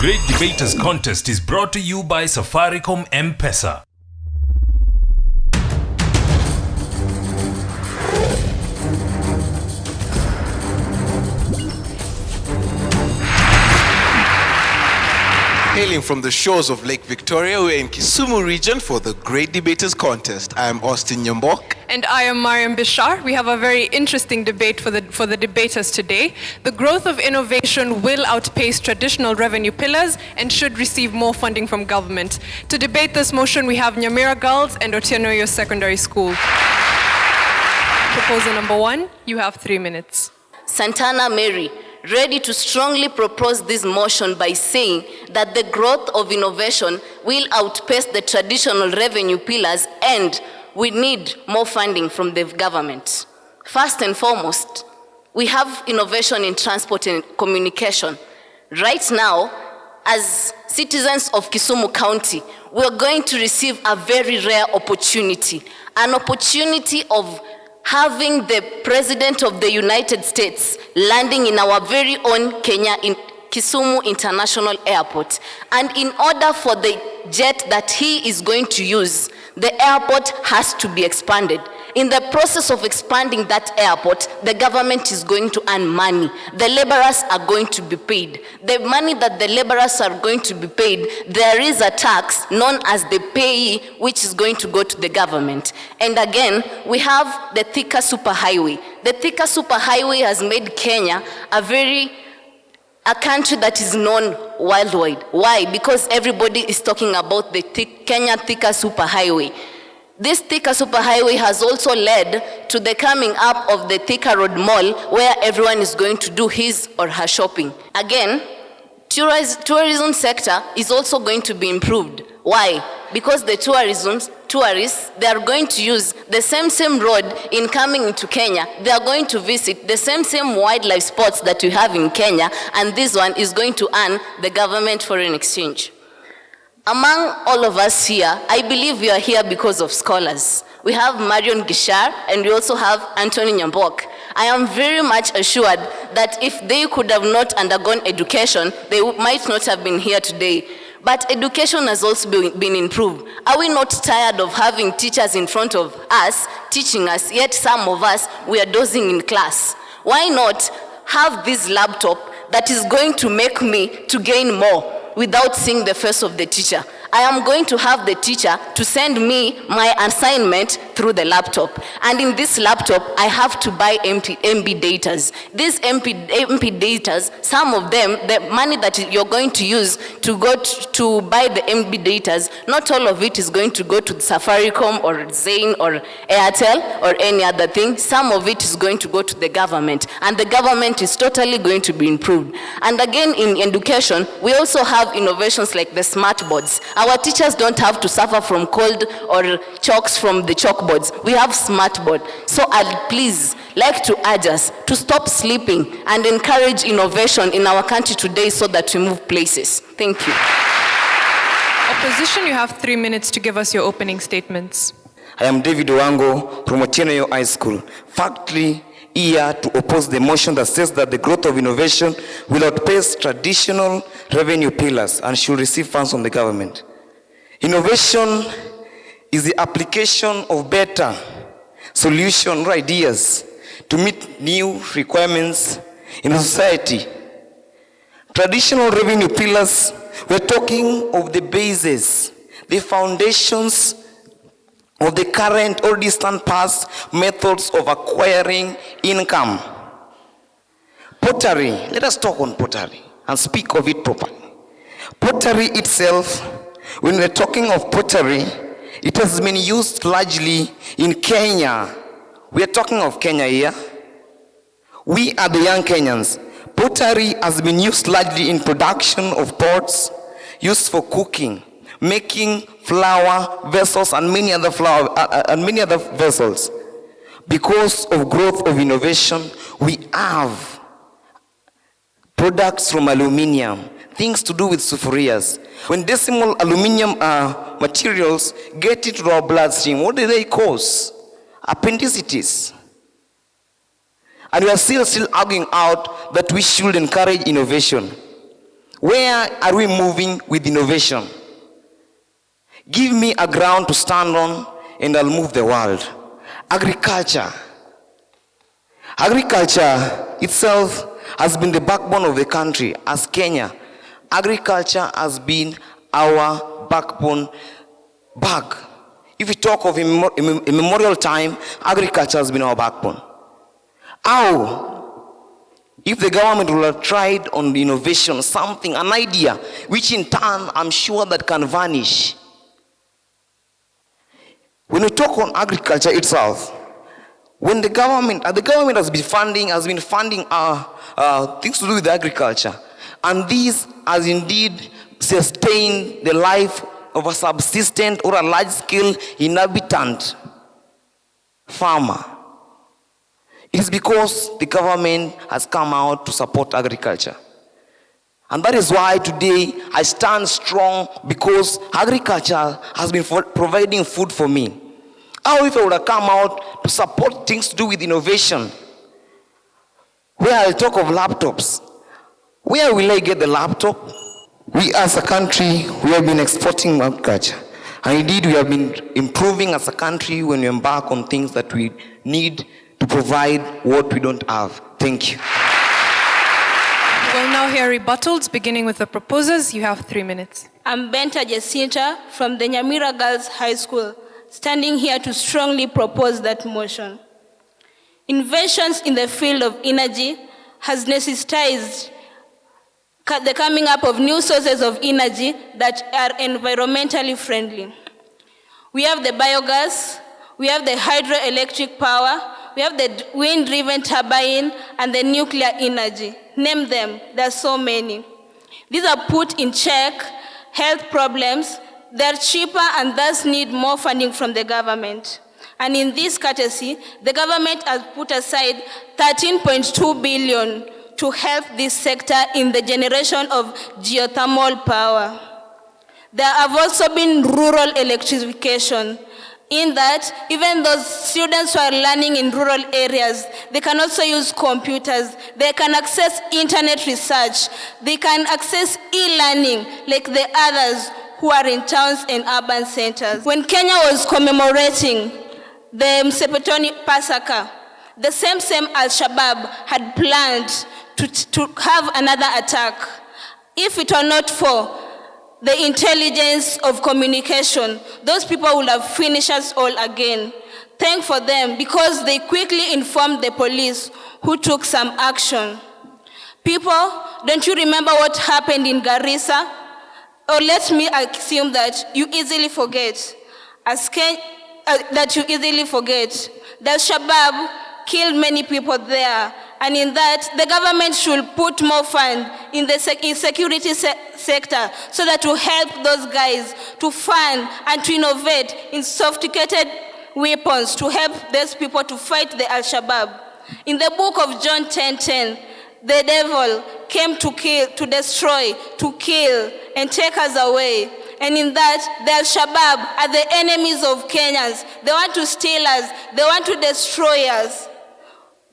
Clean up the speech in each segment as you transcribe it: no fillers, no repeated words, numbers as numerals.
Great Debaters Contest is brought to you by Safaricom M-Pesa. Hailing from the shores of Lake Victoria, we're in Kisumu region for the Great Debaters Contest. I am Austin Nyambok. And I am Mariam Bishar. We have a very interesting debate for the debaters today. The growth of innovation will outpace traditional revenue pillars and should receive more funding from government. To debate this motion, we have Nyamira Girls and Otieno Oyoo Secondary School. Proposal number 1, you have 3 minutes. Santana Mary, ready to strongly propose this motion by saying that the growth of innovation will outpace the traditional revenue pillars and we need more funding from the government. First and foremost, we have innovation in transport and communication. Right now, as citizens of Kisumu County, we are going to receive a very rare opportunity, an opportunity of having the President of the United States landing in our very own Kenya in Kisumu International Airport. And in order for the jet that he is going to use, the airport has to be expanded. In the process of expanding that airport, the government is going to earn money. The laborers are going to be paid. The money that the laborers are going to be paid, there is a tax known as the payee, which is going to go to the government. And again, we have the Thika Superhighway. The Thika Superhighway has made Kenya a country that is known worldwide. Why? Because everybody is talking about the Kenya Thika Superhighway. This Thika Superhighway has also led to the coming up of the Thika Road Mall, where everyone is going to do his or her shopping. Again, tourism sector is also going to be improved. Why? Because the tourists, they are going to use the same road in coming into Kenya. They are going to visit the same wildlife spots that we have in Kenya, and this one is going to earn the government foreign exchange. Among all of us here, I believe we are here because of scholars. We have Marion Gishar and we also have Anthony Nyambok. I am very much assured that if they could have not undergone education, they might not have been here today. But education has also been improved. Are we not tired of having teachers in front of us teaching us, yet some of us, we are dozing in class? Why not have this laptop that is going to make me to gain more without seeing the face of the teacher? I am going to have the teacher to send me my assignment through the laptop. And in this laptop, I have to buy MB datas. These MB datas, some of them, the money that you're going to use to go to buy the MB datas, not all of it is going to go to Safaricom or Zain or Airtel or any other thing. Some of it is going to go to the government. And the government is totally going to be improved. And again, in education, we also have innovations like the smart boards. Our teachers don't have to suffer from cold or chalks from the chalkboards. We have smart board. So I'd please like to urge us to stop sleeping and encourage innovation in our country today so that we move places. Thank you. Opposition, you have 3 minutes to give us your opening statements. I am David Owango from Otieno Oyoo High School. Factly here to oppose the motion that says that the growth of innovation will outpace traditional revenue pillars and should receive funds from the government. Innovation is the application of better solution or ideas to meet new requirements in society. Traditional revenue pillars, we're talking of the bases, the foundations of the current or distant past methods of acquiring income. Pottery, let us talk on pottery and speak of it properly. Pottery itself, when we're talking of pottery, it has been used largely in Kenya. We are talking of Kenya here. We are the young Kenyans. Pottery has been used largely in production of pots, used for cooking, making flour vessels and many other vessels. Because of growth of innovation, we have products from aluminium, things to do with sufurias. When decimal aluminium materials get into our bloodstream, what do they cause? Appendicitis. And we are still arguing out that we should encourage innovation. Where are we moving with innovation? Give me a ground to stand on and I'll move the world. Agriculture. Agriculture itself has been the backbone of the country. As Kenya, agriculture has been our backbone back. If we talk of immemorial time, agriculture has been our backbone. How? If the government will have tried on the innovation, something, an idea, which in turn I'm sure that can vanish. When we talk on agriculture itself, when the government has been funding things to do with agriculture, and these has indeed sustained the life of a subsistent or a large-scale inhabitant farmer. It is because the government has come out to support agriculture. And that is why today I stand strong, because agriculture has been providing food for me. How if I would have come out to support things to do with innovation? Where I'll talk of laptops. Where will I get the laptop? We as a country, we have been exporting agriculture. And indeed we have been improving as a country when we embark on things that we need to provide what we don't have. Thank you. We'll now hear rebuttals, beginning with the proposers. You have 3 minutes. I'm Benta Jacinta from the Nyamira Girls High School, standing here to strongly propose that motion. Inventions in the field of energy has necessitated the coming up of new sources of energy that are environmentally friendly. We have the biogas, we have the hydroelectric power, we have the wind-driven turbine, and the nuclear energy. Name them, there are so many. These are put in check health problems. They're cheaper and thus need more funding from the government. And in this courtesy, the government has put aside 13.2 billion to help this sector in the generation of geothermal power. There have also been rural electrification, in that even those students who are learning in rural areas, they can also use computers, they can access internet research, they can access e-learning like the others who are in towns and urban centers. When Kenya was commemorating the Msepetoni Pasaka, the same Al-Shabaab had planned to have another attack. If it were not for the intelligence of communication, those people would have finished us all again. Thank for them, because they quickly informed the police, who took some action. People, don't you remember what happened in Garissa? Or let me assume that you easily forget. The Shabab killed many people there, and in that, the government should put more fund in the security sector, so that to help those guys to fund and to innovate in sophisticated weapons to help those people to fight the Al-Shabaab. In the book of John 10:10, the devil came to kill, to destroy, to kill, and take us away. And in that, the Al-Shabaab are the enemies of Kenyans. They want to steal us. They want to destroy us.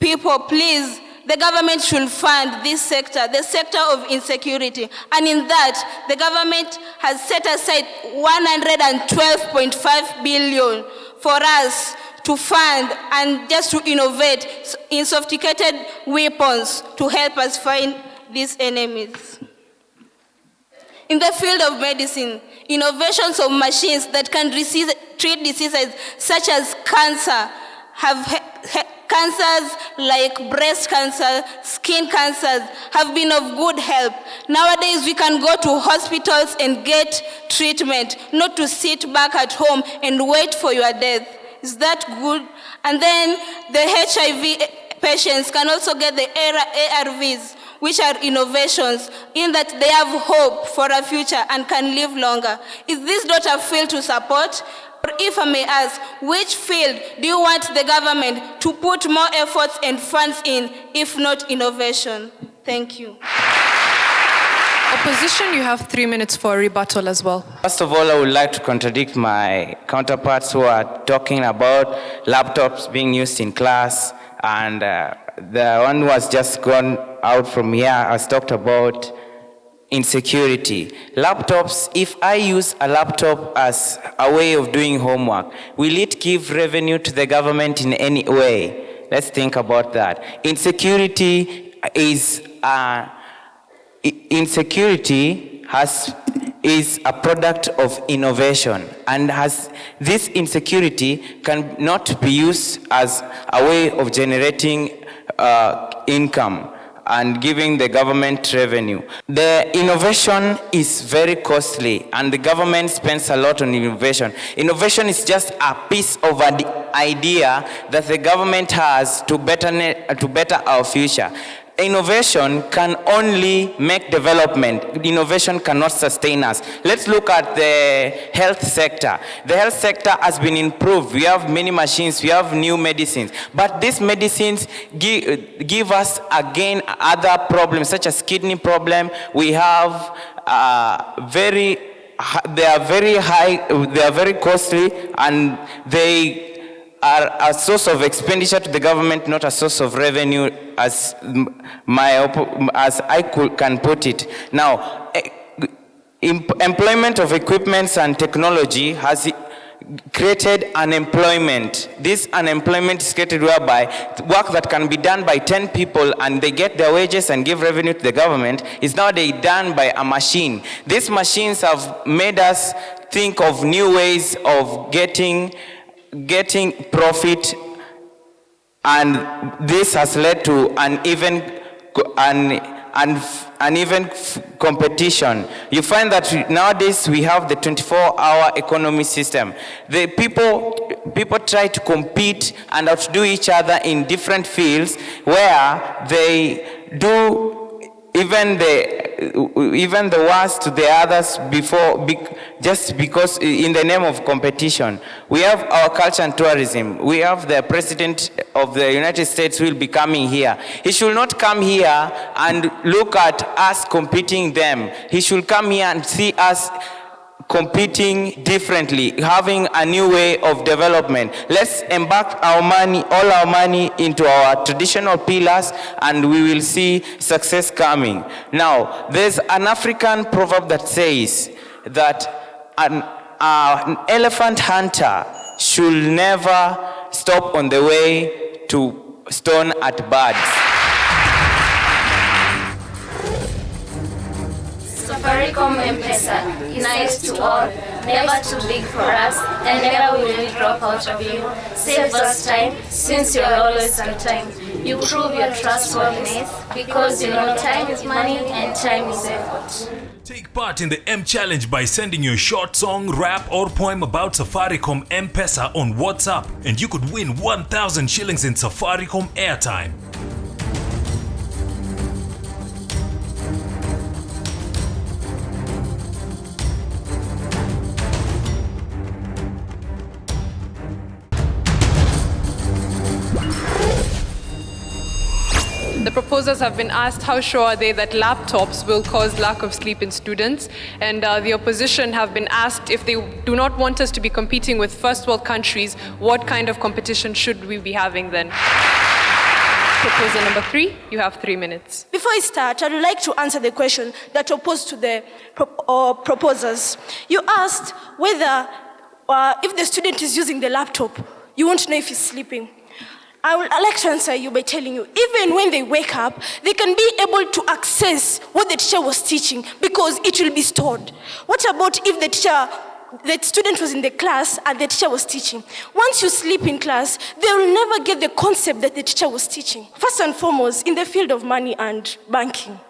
People, please, the government should fund this sector, the sector of insecurity. And in that, the government has set aside 112.5 billion for us to fund and just to innovate in sophisticated weapons to help us find these enemies. In the field of medicine, innovations of machines that can treat diseases such as cancer, cancers like breast cancer, skin cancers, have been of good help. Nowadays, we can go to hospitals and get treatment, not to sit back at home and wait for your death. Is that good? And then the HIV patients can also get the ARVs, which are innovations, in that they have hope for a future and can live longer. Is this not a field to support? Or if I may ask, which field do you want the government to put more efforts and funds in, if not innovation? Thank you. Opposition, you have 3 minutes for a rebuttal as well. First of all, I would like to contradict my counterparts who are talking about laptops being used in class, and the one who has just gone out from here has talked about insecurity. Laptops, if I use a laptop as a way of doing homework, will it give revenue to the government in any way? Let's think about that. Insecurity is a product of innovation, and this insecurity cannot be used as a way of generating income and giving the government revenue. The innovation is very costly, and the government spends a lot on innovation. Innovation is just a piece of an idea that the government has to better our future. Innovation can only make development. Innovation cannot sustain us. Let's look at the health sector. The health sector has been improved. We have many machines, we have new medicines. But these medicines give us again other problems, such as kidney problem. We have they are very high, they are very costly, and they are a source of expenditure to the government, not a source of revenue, as I can put it. Now, employment of equipments and technology has created unemployment. This unemployment is created whereby work that can be done by 10 people and they get their wages and give revenue to the government is nowadays done by a machine. These machines have made us think of new ways of getting profit, and this has led to uneven competition. You find that nowadays we have the 24-hour economy system. The people try to compete and outdo each other in different fields, where they do even the worst to the others just because in the name of competition. We have our culture and tourism. We have the President of the United States who will be coming here. He should not come here and look at us competing them. He should come here and see us competing differently, having a new way of development. Let's embark all our money into our traditional pillars, and we will see success coming. Now, there's an African proverb that says that an elephant hunter should never stop on the way to stone at birds. Safaricom M-Pesa, nice to all, never too big for us, and never will we drop out of you. Save us time, since you're always on time. You prove your trustworthiness, because you know time is money and time is effort. Take part in the M Challenge by sending your short song, rap or poem about Safaricom M-Pesa on WhatsApp, and you could win 1,000 shillings in Safaricom airtime. The proposers have been asked how sure are they that laptops will cause lack of sleep in students, and the opposition have been asked if they do not want us to be competing with first world countries, what kind of competition should we be having then? Proposal number 3, you have 3 minutes. Before I start, I would like to answer the question that opposed to the proposers. You asked whether if the student is using the laptop, you won't know if he's sleeping. I would like to answer you by telling you, even when they wake up, they can be able to access what the teacher was teaching because it will be stored. What about if the student was in the class and the teacher was teaching? Once you sleep in class, they will never get the concept that the teacher was teaching. First and foremost, in the field of money and banking,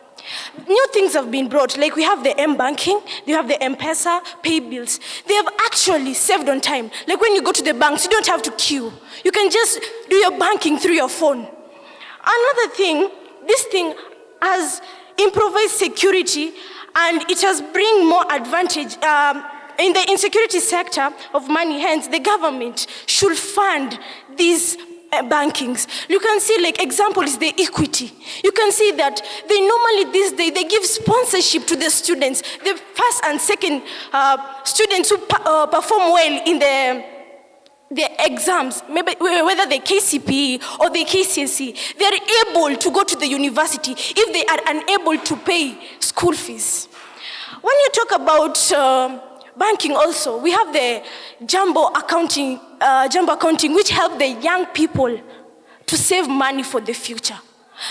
new things have been brought, like we have the M-banking, we have the M-Pesa, pay bills. They have actually saved on time. Like when you go to the banks, you don't have to queue. You can just do your banking through your phone. Another thing, this thing has improvised security, and it has bring more advantage in the insecurity sector of money. Hence, the government should fund these bankings. You can see, like example is the equity. You can see that they normally these days they give sponsorship to the students, the first and second students who perform well in their exams, maybe whether the KCPE or the KCSE, they are able to go to the university if they are unable to pay school fees. When you talk about banking also, we have the jumbo accounting, which help the young people to save money for the future.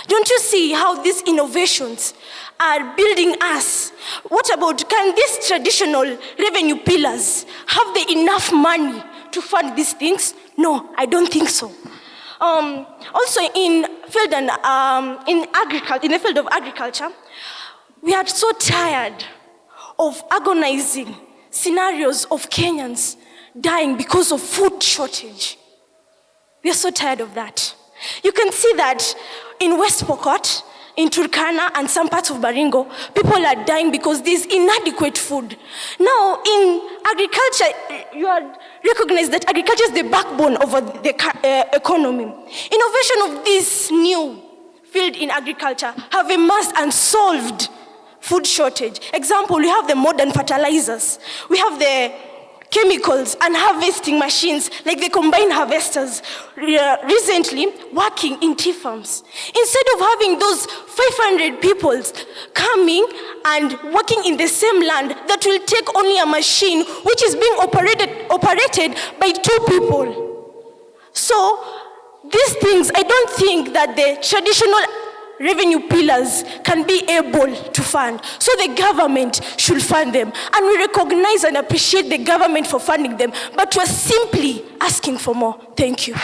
Don't you see how these innovations are building us? What about, can these traditional revenue pillars have the enough money to fund these things? No, I don't think so. Also in the field of agriculture, we are so tired of agonizing scenarios of Kenyans dying because of food shortage. We are so tired of that. You can see that in West Pokot, in Turkana, and some parts of Baringo, people are dying because there's inadequate food. Now, in agriculture, you are recognized that agriculture is the backbone of the economy. Innovation of this new field in agriculture have a mass unsolved food shortage. Example, we have the modern fertilizers. We have the chemicals and harvesting machines like the combined harvesters recently working in tea farms. Instead of having those 500 people coming and working in the same land, that will take only a machine which is being operated by 2 people. So these things, I don't think that the traditional revenue pillars can be able to fund. So the government should fund them. And we recognize and appreciate the government for funding them, but we're simply asking for more. Thank you.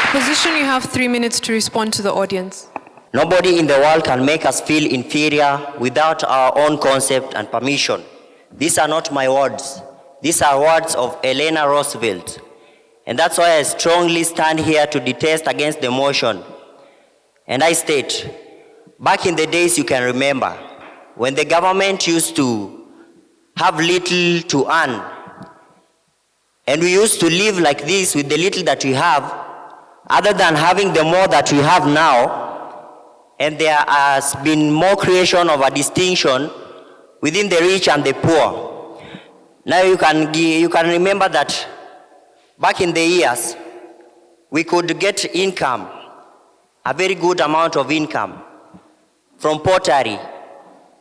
Opposition, you have 3 minutes to respond to the audience. Nobody in the world can make us feel inferior without our own concept and permission. These are not my words. These are words of Eleanor Roosevelt. And that's why I strongly stand here to detest against the motion. And I state, back in the days you can remember, when the government used to have little to earn, and we used to live like this with the little that we have, other than having the more that we have now, and there has been more creation of a distinction within the rich and the poor. Now you can remember that back in the years, we could get income, a very good amount of income from pottery.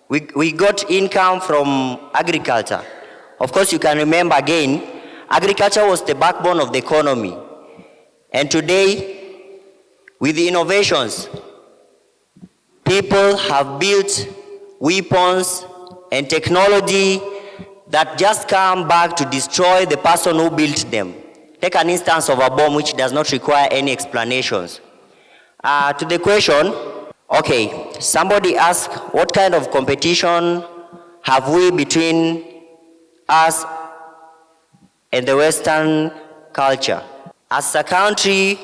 We got income from agriculture. Of course, you can remember again, agriculture was the backbone of the economy. And today, with the innovations, people have built weapons and technology that just come back to destroy the person who built them. Take an instance of a bomb which does not require any explanations. To the question, okay, somebody asked what kind of competition have we between us and the Western culture? As a country,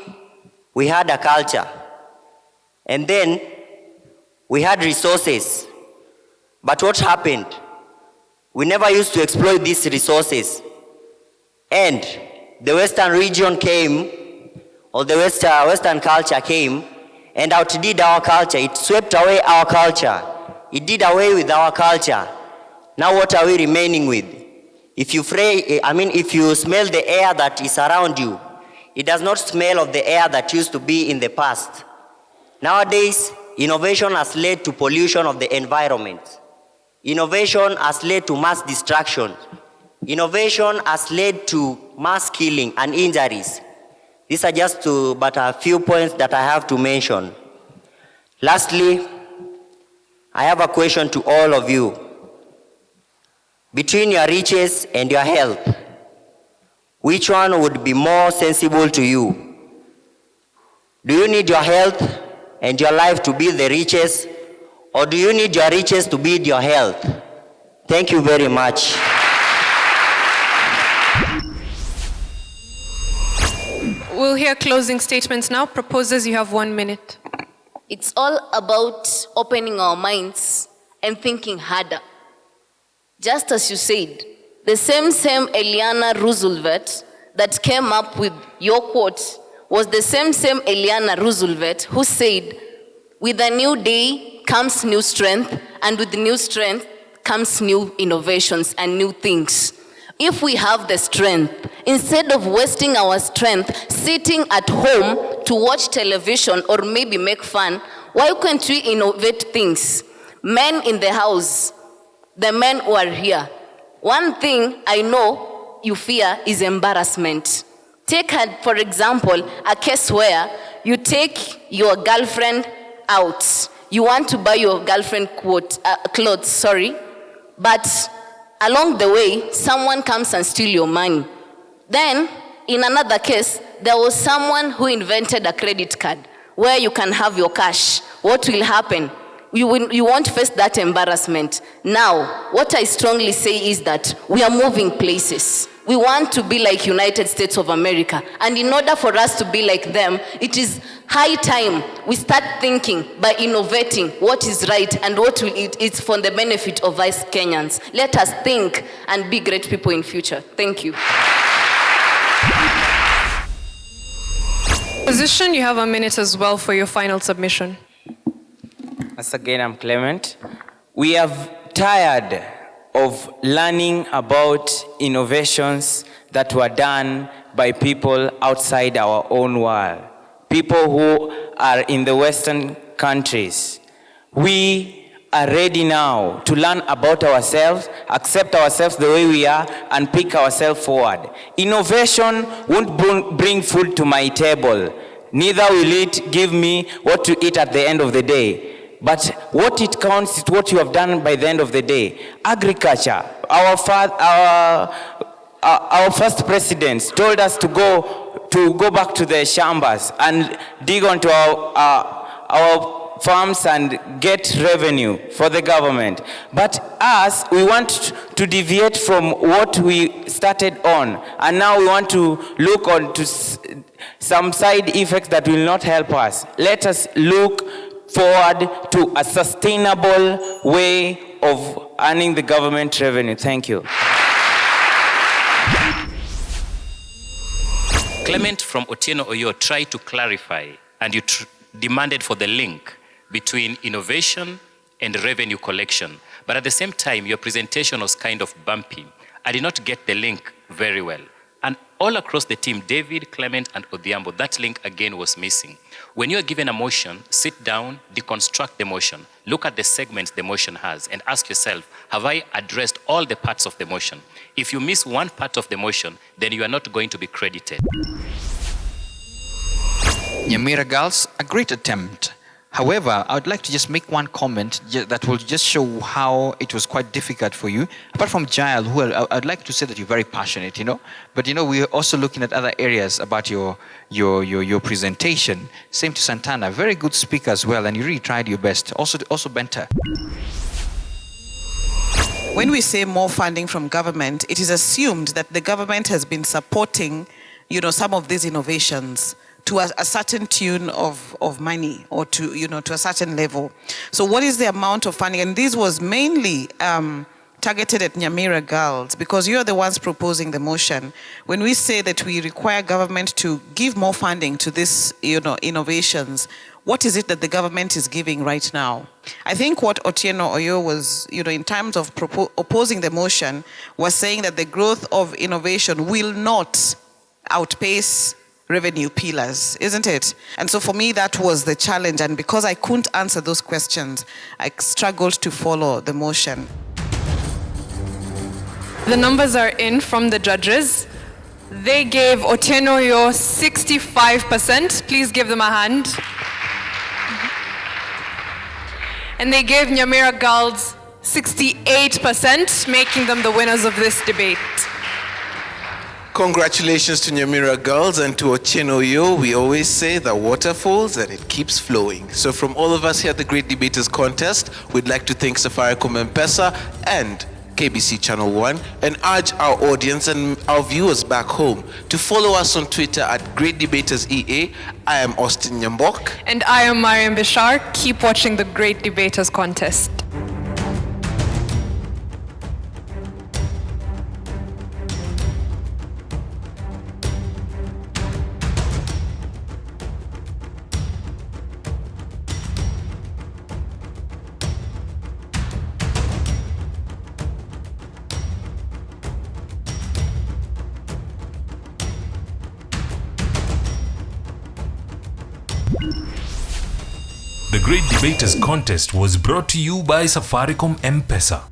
we had a culture, and then we had resources. But what happened? We never used to exploit these resources. And the Western region came, or the Western culture came and outdid our culture. It swept away our culture. It did away with our culture. Now what are we remaining with? If you smell the air that is around you, it does not smell of the air that used to be in the past. Nowadays, innovation has led to pollution of the environment. Innovation has led to mass destruction. Innovation has led to mass killing and injuries. These are just but a few points that I have to mention. Lastly, I have a question to all of you. Between your riches and your health, which one would be more sensible to you? Do you need your health and your life to build the riches, or do you need your riches to build your health? Thank you very much. We'll hear closing statements now. Proposers, you have 1 minute. It's all about opening our minds and thinking harder. Just as you said, the same Eleanor Roosevelt that came up with your quote was the same Eleanor Roosevelt who said, with a new day comes new strength, and with new strength comes new innovations and new things. If we have the strength, instead of wasting our strength sitting at home to watch television or maybe make fun, why can't we innovate things? Men in the house, the men who are here, one thing I know you fear is embarrassment. Take, for example, a case where you take your girlfriend out. You want to buy your girlfriend clothes, but along the way, someone comes and steals your money. Then, in another case, there was someone who invented a credit card where you can have your cash. What will happen? You won't face that embarrassment. Now, what I strongly say is that we are moving places. We want to be like United States of America. And in order for us to be like them, it is high time we start thinking by innovating what is right and what it's for the benefit of us Kenyans. Let us think and be great people in future. Thank you. Position, you have a minute as well for your final submission. Once again, I'm Clement. We are tired of learning about innovations that were done by people outside our own world, people who are in the Western countries. We are ready now to learn about ourselves, accept ourselves the way we are, and pick ourselves forward. Innovation won't bring food to my table. Neither will it give me what to eat at the end of the day. But what it counts is what you have done by the end of the day. Agriculture. Our first presidents told us to go back to the shambas and dig onto our farms and get revenue for the government. But us, we want to deviate from what we started on, and now we want to look on to some side effects that will not help us. Let us look forward to a sustainable way of earning the government revenue. Thank you. Clement from Otieno Oyoo tried to clarify, and you demanded for the link between innovation and revenue collection. But at the same time, your presentation was kind of bumpy. I did not get the link very well. And all across the team, David, Clement, and Odhiambo, that link again was missing. When you are given a motion, sit down, deconstruct the motion, look at the segments the motion has, and ask yourself, have I addressed all the parts of the motion? If you miss one part of the motion, then you are not going to be credited. Nyamira girls, a great attempt. However, I would like to just make one comment that will just show how it was quite difficult for you. Apart from Jael, who I'd like to say that you're very passionate, But, we're also looking at other areas about your presentation. Same to Santana, very good speaker as well, and you really tried your best. Also Benta. When we say more funding from government, it is assumed that the government has been supporting, some of these innovations to a certain tune of money, or to a certain level. So what is the amount of funding? And this was mainly targeted at Nyamira girls, because you are the ones proposing the motion. When we say that we require government to give more funding to this, innovations, what is it that the government is giving right now? I think what Otieno Oyoo was, in terms of opposing the motion, was saying that the growth of innovation will not outpace revenue pillars, isn't it? And so for me, that was the challenge. And because I couldn't answer those questions, I struggled to follow the motion. The numbers are in from the judges. They gave Otieno Oyoo 65%. Please give them a hand. And they gave Nyamira girls 68%, making them the winners of this debate. Congratulations to Nyamira girls and to Otieno Oyoo. We always say the water falls and it keeps flowing. So from all of us here at the Great Debaters Contest, we'd like to thank Safaricom M-Pesa and KBC Channel 1 and urge our audience and our viewers back home to follow us on Twitter at Great Debaters EA. I am Austin Nyambok. And I am Mariam Bishar. Keep watching the Great Debaters Contest. The Great Debaters Contest was brought to you by Safaricom M-Pesa.